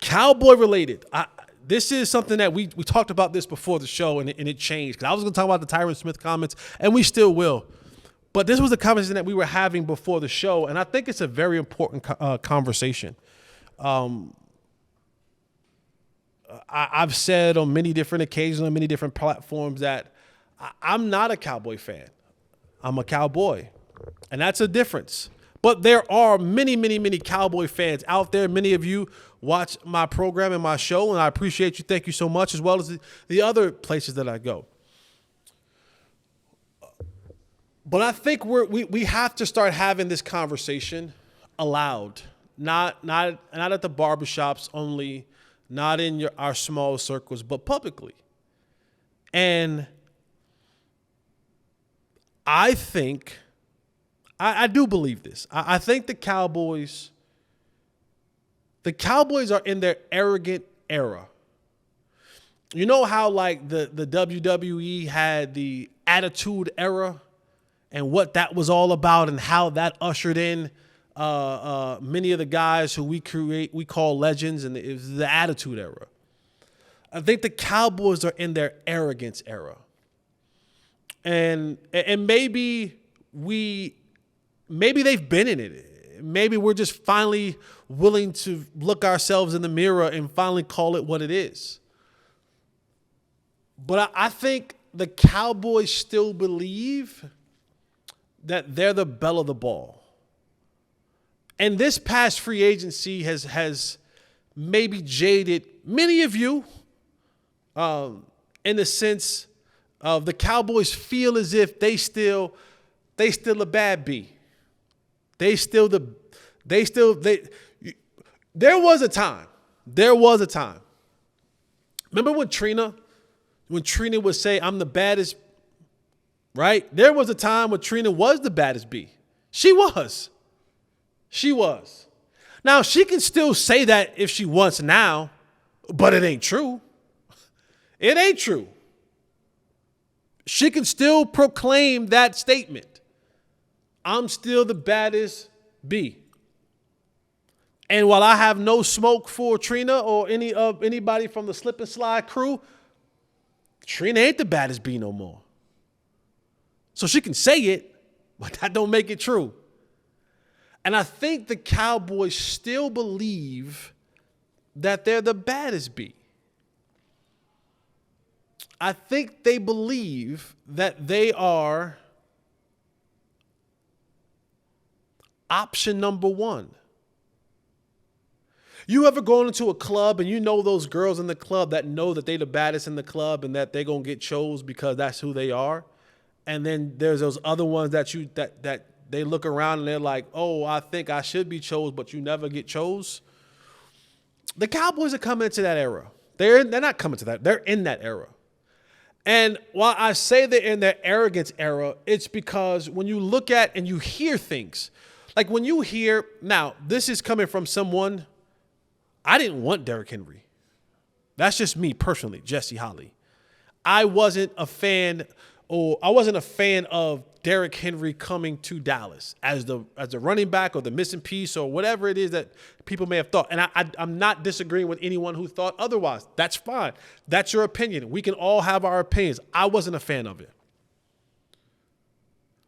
Cowboy related. This is something that we talked about this before the show, and it changed. Because I was going to talk about the Tyron Smith comments, and we still will. But this was a conversation that we were having before the show, and I think it's a very important conversation. I've said on many different occasions, on many different platforms, that I'm not a Cowboy fan. I'm a Cowboy, and that's a difference. But there are many, many, many Cowboy fans out there. Many of you watch my program and my show, and I appreciate you. Thank you so much, as well as the other places that I go. But I think we have to start having this conversation aloud, not at the barbershops only, not in our small circles, but publicly. And I think, I do believe this. I think the Cowboys are in their arrogant era. You know how like the WWE had the Attitude Era and what that was all about, and how that ushered in many of the guys who we call legends, and it was the Attitude Era. I think the Cowboys are in their arrogance era. And maybe they've been in it. Maybe we're just finally willing to look ourselves in the mirror and finally call it what it is. But I think the Cowboys still believe that they're the belle of the ball. And this past free agency has maybe jaded many of you in the sense of the Cowboys feel as if they still a bad B. There was a time. Remember when Trina would say, I'm the baddest, right? There was a time when Trina was the baddest B. She was. Now, she can still say that if she wants now, but it ain't true. It ain't true. She can still proclaim that statement. I'm still the baddest B. And while I have no smoke for Trina or anybody from the Slip and Slide crew, Trina ain't the baddest B no more. So she can say it, but that don't make it true. And I think the Cowboys still believe that they're the baddest B. I think they believe that they are option number one. You ever gone into a club and you know those girls in the club that know that they the baddest in the club and that they're going to get chose because that's who they are? And then there's those other ones that they look around and they're like, oh, I think I should be chose, but you never get chose. The Cowboys are coming into that era. They're not coming to that. They're in that era. And while I say they're in their arrogance era, it's because when you look at and you hear things, like when you hear, now this is coming from someone, I didn't want Derrick Henry. That's just me personally, Jesse Holley. I wasn't a fan of Derrick Henry coming to Dallas as the running back or the missing piece or whatever it is that people may have thought. And I'm not disagreeing with anyone who thought otherwise. That's fine. That's your opinion. We can all have our opinions. I wasn't a fan of it.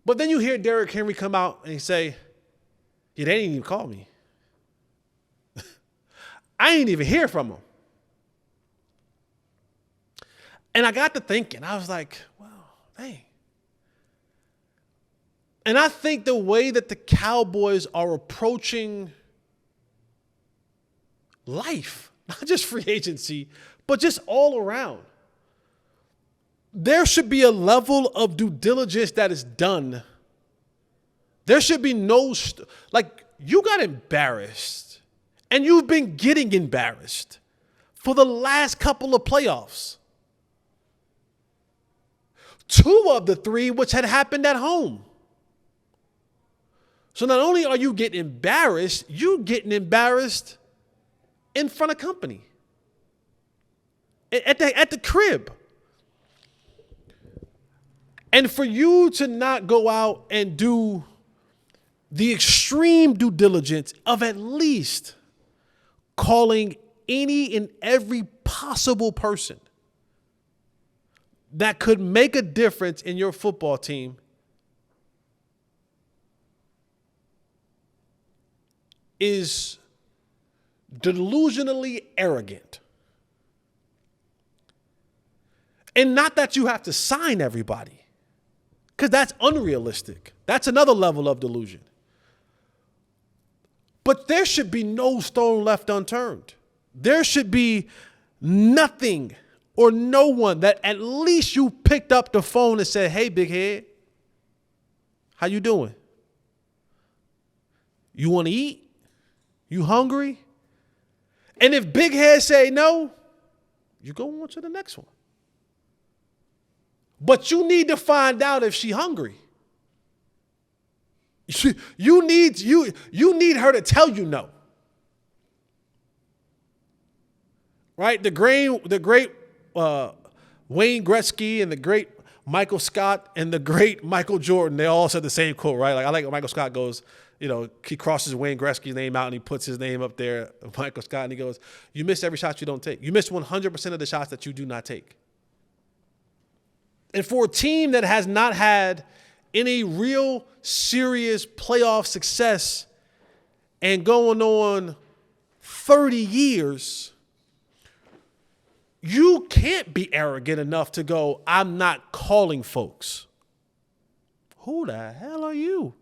But then you hear Derrick Henry come out and say, yeah, they didn't even call me. I ain't even hear from him. And I got to thinking, I was like, well, dang. And I think the way that the Cowboys are approaching life, not just free agency, but just all around, there should be a level of due diligence that is done. There should be no, you got embarrassed, and you've been getting embarrassed for the last couple of playoffs. 2 of the 3 which had happened at home. So not only are you getting embarrassed, you're getting embarrassed in front of company. At the crib. And for you to not go out and do the extreme due diligence of at least calling any and every possible person that could make a difference in your football team is delusionally arrogant. And not that you have to sign everybody, because that's unrealistic. That's another level of delusion. But there should be no stone left unturned. There should be nothing or no one that at least you picked up the phone and said, hey, big head, how you doing? You want to eat? You hungry? And if big head say no, you go on to the next one. But you need to find out if she hungry. You need her to tell you no. Right? The great Wayne Gretzky and the great Michael Scott and the great Michael Jordan, they all said the same quote, right? Like I like when Michael Scott goes, he crosses Wayne Gretzky's name out and he puts his name up there, Michael Scott, and he goes, you miss every shot you don't take. You miss 100% of the shots that you do not take. And for a team that has not had any real serious playoff success and going on 30 years, you can't be arrogant enough to go, I'm not calling folks. Who the hell are you?